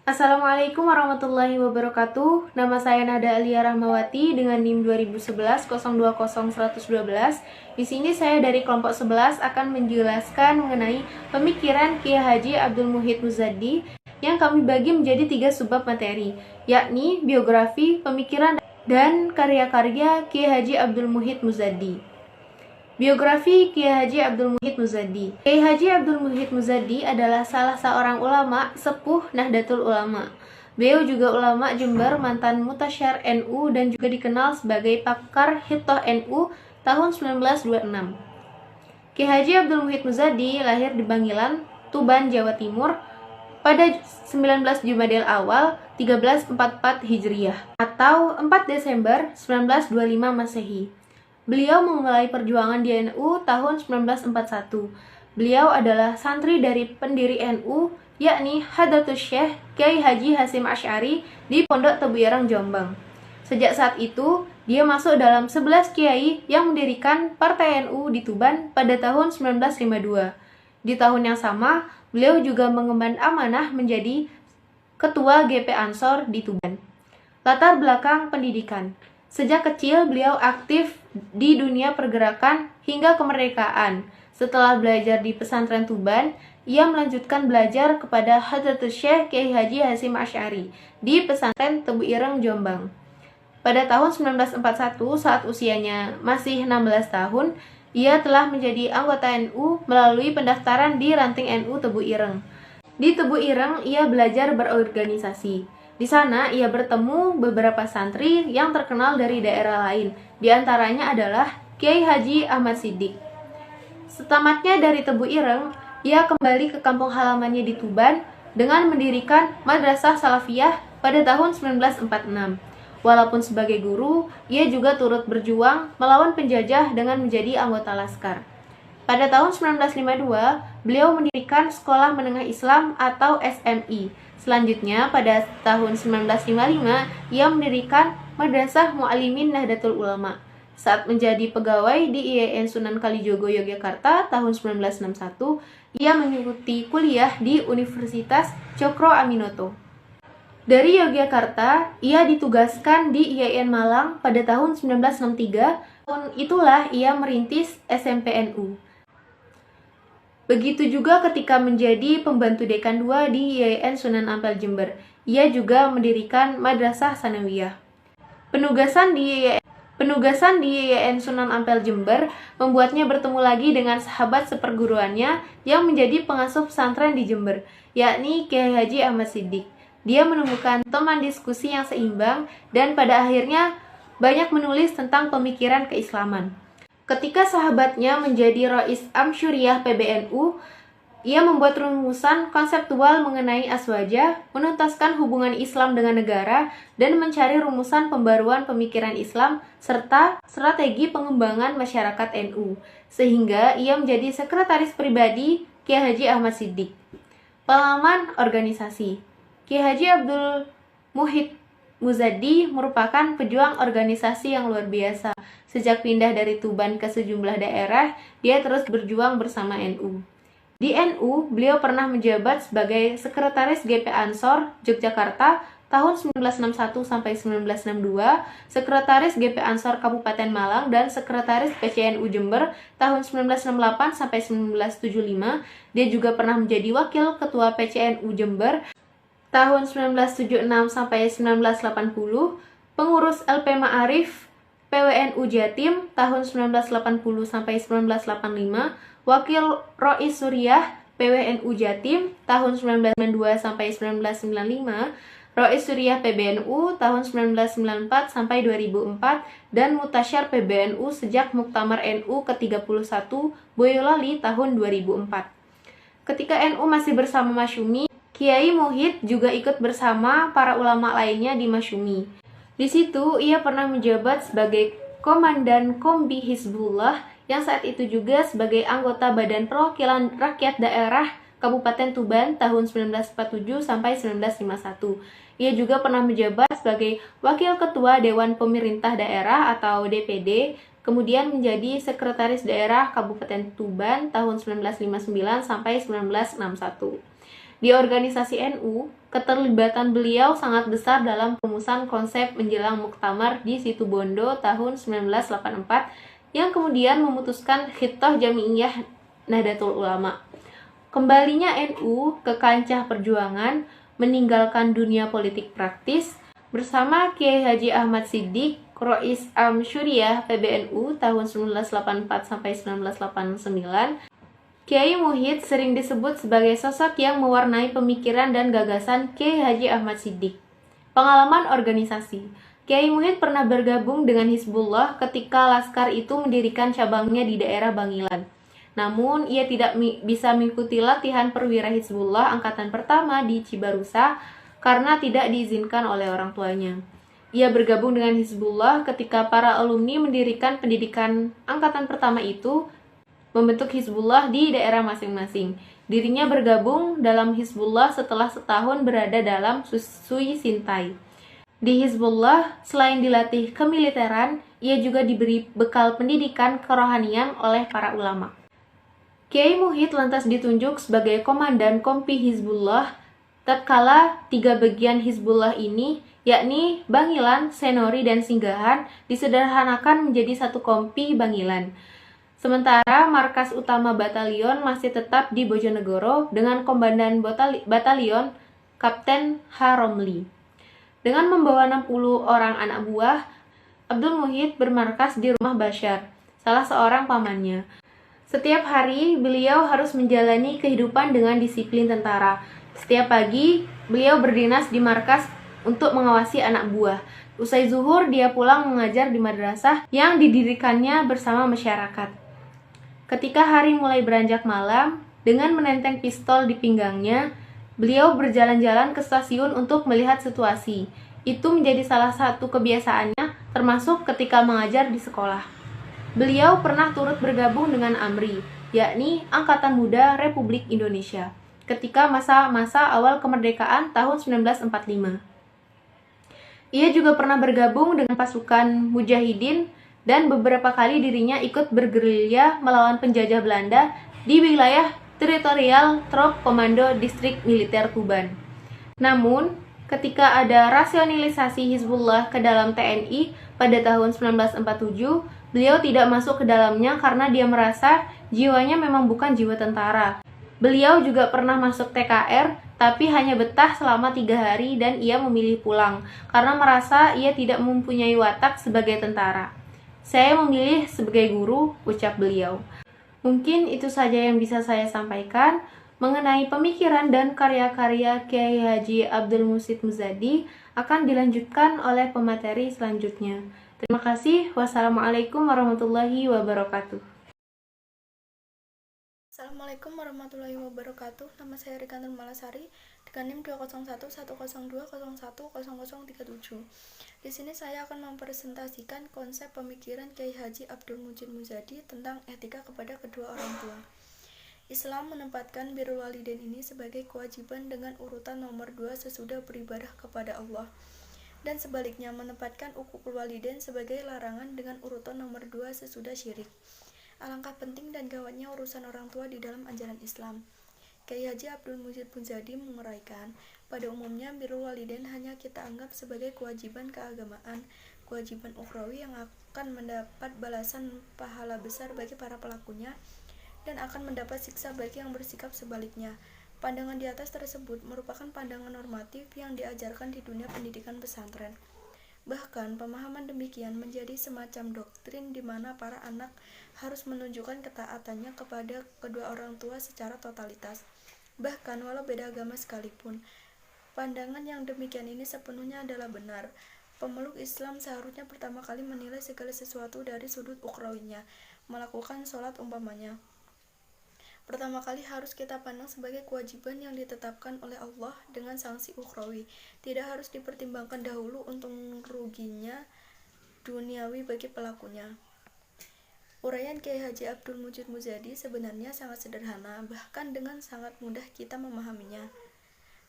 Assalamualaikum warahmatullahi wabarakatuh. Nama saya Nada Alia Rahmawati dengan NIM 2011 020 112. Di sini saya dari kelompok 11 akan menjelaskan mengenai pemikiran Kiai Haji Abdul Muhid Muzadi yang kami bagi menjadi 3 subbab materi, yakni biografi, pemikiran, dan karya-karya Kiai Haji Abdul Muhid Muzadi. Biografi Kiai Haji Abdul Muhid Muzadi. Kiai Haji Abdul Muhid Muzadi adalah salah seorang ulama sepuh Nahdlatul Ulama. Beliau juga ulama Jember, mantan mutasyar NU, dan juga dikenal sebagai pakar Hitoh NU tahun 1926. Kiai Haji Abdul Muhid Muzadi lahir di Bangilan, Tuban, Jawa Timur pada 19 Jumadil Awal 1344 Hijriah atau 4 Desember 1925 Masehi. Beliau memulai perjuangan di NU tahun 1941. Beliau adalah santri dari pendiri NU, yakni Hadratus Syekh Kiai Haji Hasyim Asy'ari di Pondok Tebu Ireng, Jombang. Sejak saat itu, dia masuk dalam 11 kiai yang mendirikan Partai NU di Tuban pada tahun 1952. Di tahun yang sama, beliau juga mengemban amanah menjadi Ketua GP Ansor di Tuban. Latar belakang pendidikan. Sejak kecil beliau aktif di dunia pergerakan hingga kemerdekaan. Setelah belajar di pesantren Tuban, ia melanjutkan belajar kepada Hadratus Syekh Kiai Haji Hasyim Asy'ari di pesantren Tebu Ireng, Jombang. Pada tahun 1941, saat usianya masih 16 tahun, ia telah menjadi anggota NU melalui pendaftaran di Ranting NU Tebu Ireng. Di Tebu Ireng, ia belajar berorganisasi. Di sana, ia bertemu beberapa santri yang terkenal dari daerah lain. Di antaranya adalah Kiai Haji Ahmad Siddiq. Setamatnya dari Tebu Ireng, ia kembali ke kampung halamannya di Tuban dengan mendirikan Madrasah Salafiyah pada tahun 1946. Walaupun sebagai guru, ia juga turut berjuang melawan penjajah dengan menjadi anggota Laskar. Pada tahun 1952, beliau mendirikan Sekolah Menengah Islam atau SMI. Selanjutnya, pada tahun 1955, ia mendirikan Madrasah Mu'allimin Nahdlatul Ulama. Saat menjadi pegawai di IAIN Sunan Kalijogo, Yogyakarta tahun 1961, ia mengikuti kuliah di Universitas Cokro Aminoto. Dari Yogyakarta, ia ditugaskan di IAIN Malang pada tahun 1963. Tahun itulah ia merintis SMP NU. Begitu juga ketika menjadi pembantu dekan 2 di IAIN Sunan Ampel Jember. Ia juga mendirikan Madrasah Sanawiyah. Penugasan di IAIN Sunan Ampel Jember membuatnya bertemu lagi dengan sahabat seperguruannya yang menjadi pengasuh pesantren di Jember, yakni Kiai Haji Ahmad Siddiq. Dia menemukan teman diskusi yang seimbang dan pada akhirnya banyak menulis tentang pemikiran keislaman. Ketika sahabatnya menjadi Rais Am Syuriah PBNU, ia membuat rumusan konseptual mengenai aswaja, menuntaskan hubungan Islam dengan negara, dan mencari rumusan pembaruan pemikiran Islam, serta strategi pengembangan masyarakat NU, sehingga ia menjadi sekretaris pribadi Kiai Haji Ahmad Siddiq. Pengalaman organisasi. Kiai Haji Abdul Muhid Muzadi merupakan pejuang organisasi yang luar biasa. Sejak pindah dari Tuban ke sejumlah daerah, dia terus berjuang bersama NU. Di NU, beliau pernah menjabat sebagai Sekretaris GP Ansor Yogyakarta tahun 1961 sampai 1962, Sekretaris GP Ansor Kabupaten Malang, dan Sekretaris PCNU Jember tahun 1968 sampai 1975. Dia juga pernah menjadi Wakil Ketua PCNU Jember tahun 1976 sampai 1980, Pengurus LP Ma'arif PWNU Jatim tahun 1980 sampai 1985, Wakil Rois Suriah PWNU Jatim tahun 1992 sampai 1995, Rois Suriah PBNU tahun 1994 sampai 2004, dan Mutasyar PBNU sejak Muktamar NU ke-31 Boyolali tahun 2004. Ketika NU masih bersama Masyumi, Kiai Muhid juga ikut bersama para ulama lainnya di Masyumi. Di situ, ia pernah menjabat sebagai Komandan Kombi Hizbullah yang saat itu juga sebagai anggota Badan Perwakilan Rakyat Daerah Kabupaten Tuban tahun 1947 sampai 1951. Ia juga pernah menjabat sebagai Wakil Ketua Dewan Pemerintah Daerah atau DPD, kemudian menjadi Sekretaris Daerah Kabupaten Tuban tahun 1959 sampai 1961. Di organisasi NU, Keterlibatan beliau sangat besar dalam perumusan konsep menjelang Muktamar di Situbondo tahun 1984 yang kemudian memutuskan Khittah Jamiiyah Nahdlatul Ulama. Kembalinya NU ke kancah perjuangan, meninggalkan dunia politik praktis, bersama Kiai Haji Ahmad Siddiq, Rais Am Syuriah PBNU tahun 1984 sampai 1989, Kiai Muhid sering disebut sebagai sosok yang mewarnai pemikiran dan gagasan Kiai Haji Ahmad Siddiq. Pengalaman organisasi. Kiai Muhid pernah bergabung dengan Hizbullah ketika Laskar itu mendirikan cabangnya di daerah Bangilan. Namun, ia tidak bisa mengikuti latihan perwira Hizbullah angkatan pertama di Cibarusa karena tidak diizinkan oleh orang tuanya. Ia bergabung dengan Hizbullah ketika para alumni mendirikan pendidikan angkatan pertama itu membentuk Hizbullah di daerah masing-masing. Dirinya bergabung dalam Hizbullah setelah setahun berada dalam Sui Sintai. Di Hizbullah, selain dilatih kemiliteran, ia juga diberi bekal pendidikan kerohanian oleh para ulama. Kiai Muhid lantas ditunjuk sebagai komandan Kompi Hizbullah, tatkala 3 bagian Hizbullah ini, yakni Bangilan, Senori, dan Singgahan, disederhanakan menjadi satu Kompi Bangilan. Sementara markas utama batalion masih tetap di Bojonegoro dengan komandan batalion Kapten H. Romli. Dengan membawa 60 orang anak buah, Abdul Muhid bermarkas di rumah Bashar, salah seorang pamannya. Setiap hari, beliau harus menjalani kehidupan dengan disiplin tentara. Setiap pagi, beliau berdinas di markas untuk mengawasi anak buah. Usai zuhur, dia pulang mengajar di madrasah yang didirikannya bersama masyarakat. Ketika hari mulai beranjak malam, dengan menenteng pistol di pinggangnya, beliau berjalan-jalan ke stasiun untuk melihat situasi. Itu menjadi salah satu kebiasaannya, termasuk ketika mengajar di sekolah. Beliau pernah turut bergabung dengan AMRI, yakni Angkatan Muda Republik Indonesia, ketika masa-masa awal kemerdekaan tahun 1945. Ia juga pernah bergabung dengan pasukan Mujahidin dan beberapa kali dirinya ikut bergerilya melawan penjajah Belanda di wilayah teritorial Trop Komando Distrik Militer Tuban. Namun, ketika ada rasionalisasi Hizbullah ke dalam TNI pada tahun 1947, beliau tidak masuk ke dalamnya karena dia merasa jiwanya memang bukan jiwa tentara. Beliau juga pernah masuk TKR, tapi hanya betah selama 3 hari dan ia memilih pulang karena merasa ia tidak mempunyai watak sebagai tentara. Saya memilih sebagai guru, ucap beliau. Mungkin itu saja yang bisa saya sampaikan mengenai pemikiran dan karya-karya Kiai Haji Abdul Muhsin Muzadi. Akan dilanjutkan oleh pemateri selanjutnya. Terima kasih. Wassalamualaikum warahmatullahi wabarakatuh. Assalamualaikum warahmatullahi wabarakatuh. Nama saya Rika Nurmalasari dengan NIM 20112010037. Di sini saya akan mempresentasikan konsep pemikiran Kiai Haji Abdul Muhsin Muzadi tentang etika kepada kedua orang tua. Islam menempatkan birrul walidain ini sebagai kewajiban dengan urutan nomor 2 sesudah beribadah kepada Allah, dan sebaliknya menempatkan uququl walidain sebagai larangan dengan urutan nomor 2 sesudah syirik. Alangkah penting dan gawatnya urusan orang tua di dalam ajaran Islam. Kiai Haji Abdul Muhsin Muzadi menguraikan, pada umumnya birrul walidain hanya kita anggap sebagai kewajiban keagamaan, kewajiban ukhrawi yang akan mendapat balasan pahala besar bagi para pelakunya dan akan mendapat siksa bagi yang bersikap sebaliknya. Pandangan di atas tersebut merupakan pandangan normatif yang diajarkan di dunia pendidikan pesantren. Bahkan pemahaman demikian menjadi semacam doktrin di mana para anak harus menunjukkan ketaatannya kepada kedua orang tua secara totalitas. Bahkan walau beda agama sekalipun, pandangan yang demikian ini sepenuhnya adalah benar. Pemeluk Islam seharusnya pertama kali menilai segala sesuatu dari sudut ukhrawinya. Melakukan sholat umpamanya, pertama kali harus kita pandang sebagai kewajiban yang ditetapkan oleh Allah dengan sanksi ukhrawi. Tidak harus dipertimbangkan dahulu untung ruginya duniawi bagi pelakunya. Uraian Kiai Haji Abdul Muhsin Muzadi sebenarnya sangat sederhana, bahkan dengan sangat mudah kita memahaminya.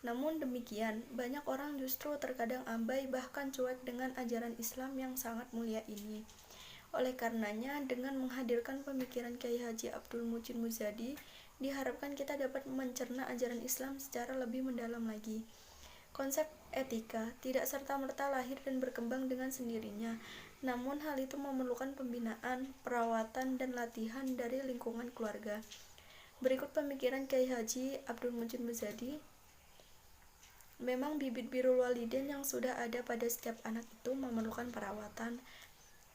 Namun demikian, banyak orang justru terkadang abai bahkan cuek dengan ajaran Islam yang sangat mulia ini. Oleh karenanya, dengan menghadirkan pemikiran Kiai Haji Abdul Muhsin Muzadi, diharapkan kita dapat mencerna ajaran Islam secara lebih mendalam lagi. Konsep etika tidak serta-merta lahir dan berkembang dengan sendirinya, namun hal itu memerlukan pembinaan, perawatan, dan latihan dari lingkungan keluarga. Berikut pemikiran Kiai Haji Abdul Muhsin Muzadi. Memang bibit birrul walidain yang sudah ada pada setiap anak itu memerlukan perawatan,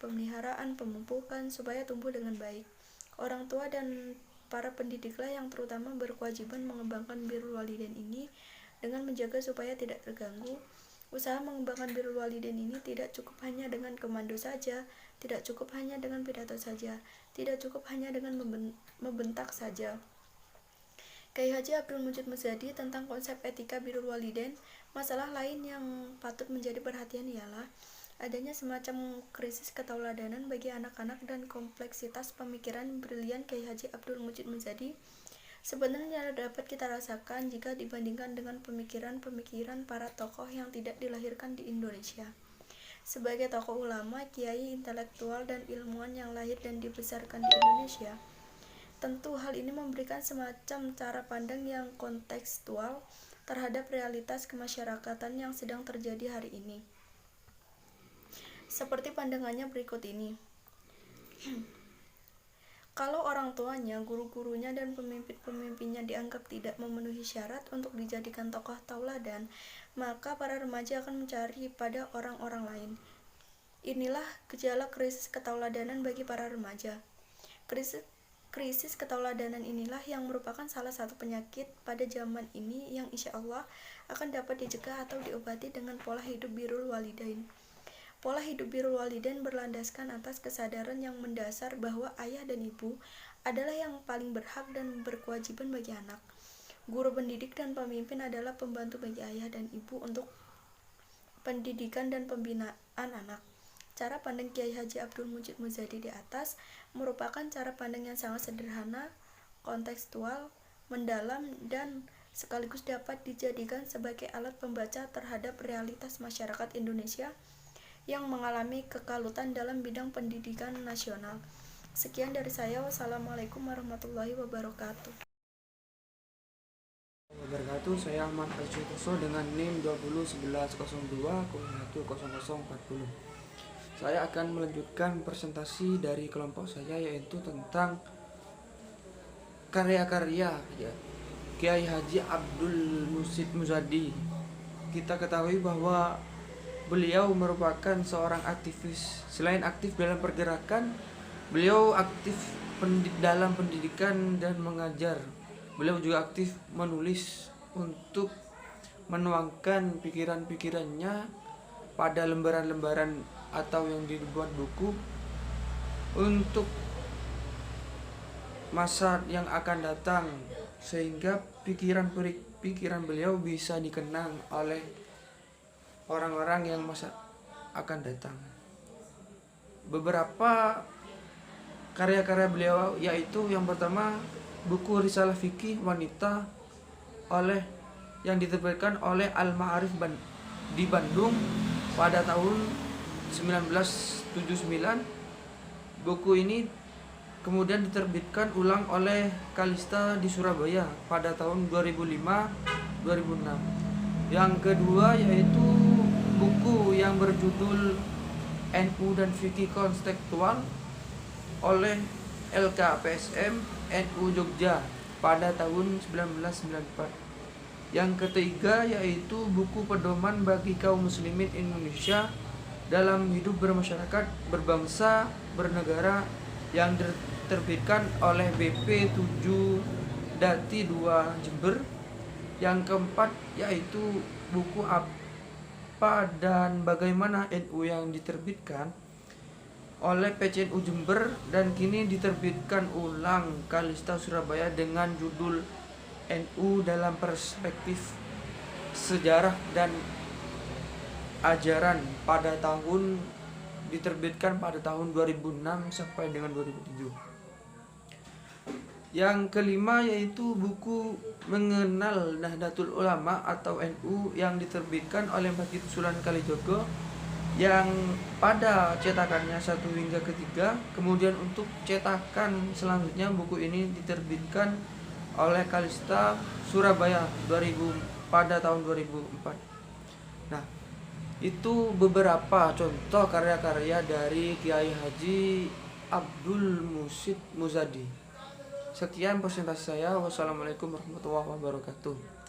pemeliharaan, pemupukan supaya tumbuh dengan baik. Orang tua dan para pendidiklah yang terutama berkewajiban mengembangkan birrul walidain ini dengan menjaga supaya tidak terganggu. Usaha mengembangkan birrul walidain ini tidak cukup hanya dengan komando saja, tidak cukup hanya dengan pidato saja, tidak cukup hanya dengan membentak saja. Kiai Haji Abdul Muhsin Muzadi tentang konsep etika birrul walidain. Masalah lain yang patut menjadi perhatian ialah adanya semacam krisis ketauladanan bagi anak-anak dan kompleksitas pemikiran brilian Kiai Haji Abdul Muhsin Muzadi sebenarnya dapat kita rasakan jika dibandingkan dengan pemikiran-pemikiran para tokoh yang tidak dilahirkan di Indonesia. Sebagai tokoh ulama, kiai, intelektual, dan ilmuwan yang lahir dan dibesarkan di Indonesia, tentu hal ini memberikan semacam cara pandang yang kontekstual terhadap realitas kemasyarakatan yang sedang terjadi hari ini. Seperti pandangannya berikut ini. Kalau orang tuanya, guru-gurunya, dan pemimpin-pemimpinnya dianggap tidak memenuhi syarat untuk dijadikan tokoh tauladan, maka para remaja akan mencari pada orang-orang lain. Inilah gejala krisis ketauladanan bagi para remaja. Krisis ketauladanan inilah yang merupakan salah satu penyakit pada zaman ini yang insya Allah akan dapat dicegah atau diobati dengan pola hidup birrul walidain. Pola hidup birrul walidain berlandaskan atas kesadaran yang mendasar bahwa ayah dan ibu adalah yang paling berhak dan berkewajiban bagi anak. Guru pendidik dan pemimpin adalah pembantu bagi ayah dan ibu untuk pendidikan dan pembinaan anak. Cara pandang Kiai Haji Abdul Muhsin Muzadi di atas merupakan cara pandang yang sangat sederhana, kontekstual, mendalam, dan sekaligus dapat dijadikan sebagai alat pembaca terhadap realitas masyarakat Indonesia yang mengalami kekalutan dalam bidang pendidikan nasional. Sekian dari saya. Wassalamualaikum warahmatullahi wabarakatuh. Saya Ahmad Asyutoso dengan NIM 201102010040. Saya akan melanjutkan presentasi dari kelompok saya, yaitu tentang karya-karya Kiai Haji Abdul Muhsin Muzadi. Kita ketahui bahwa beliau merupakan seorang aktivis. Selain aktif dalam pergerakan, beliau aktif dalam pendidikan dan mengajar. Beliau juga aktif menulis untuk menuangkan pikiran-pikirannya pada lembaran-lembaran atau yang dibuat buku untuk masa yang akan datang, sehingga pikiran beliau bisa dikenang oleh orang-orang yang masa akan datang. Beberapa karya-karya beliau yaitu yang pertama buku Risalah Fikih Wanita yang diterbitkan oleh Al-Ma'arif di Bandung pada tahun 1979. Buku ini kemudian diterbitkan ulang oleh Kalista di Surabaya pada tahun 2005-2006. Yang kedua yaitu buku yang berjudul NU dan Fikih Kontekstual oleh LKPSM NU Jogja pada tahun 1994. Yang ketiga yaitu buku Pedoman bagi Kaum Muslimin Indonesia dalam Hidup Bermasyarakat, Berbangsa, Bernegara yang diterbitkan oleh BP 7 Dati 2 Jember. Yang keempat yaitu buku Apa dan Bagaimana NU yang diterbitkan oleh PCNU Jember dan kini diterbitkan ulang Kalista Surabaya dengan judul NU dalam Perspektif Sejarah dan Ajaran diterbitkan pada tahun 2006 sampai dengan 2007. Yang kelima yaitu buku Mengenal Nahdlatul Ulama atau NU yang diterbitkan oleh Masjid Sunan Kalijogo yang pada cetakannya 1 hingga 3. Kemudian untuk cetakan selanjutnya buku ini diterbitkan oleh Kalista Surabaya pada tahun 2004. Nah, itu beberapa contoh karya-karya dari Kiai Haji Abdul Musid Muzadi. Sekian presentasi saya. Wassalamualaikum warahmatullahi wabarakatuh.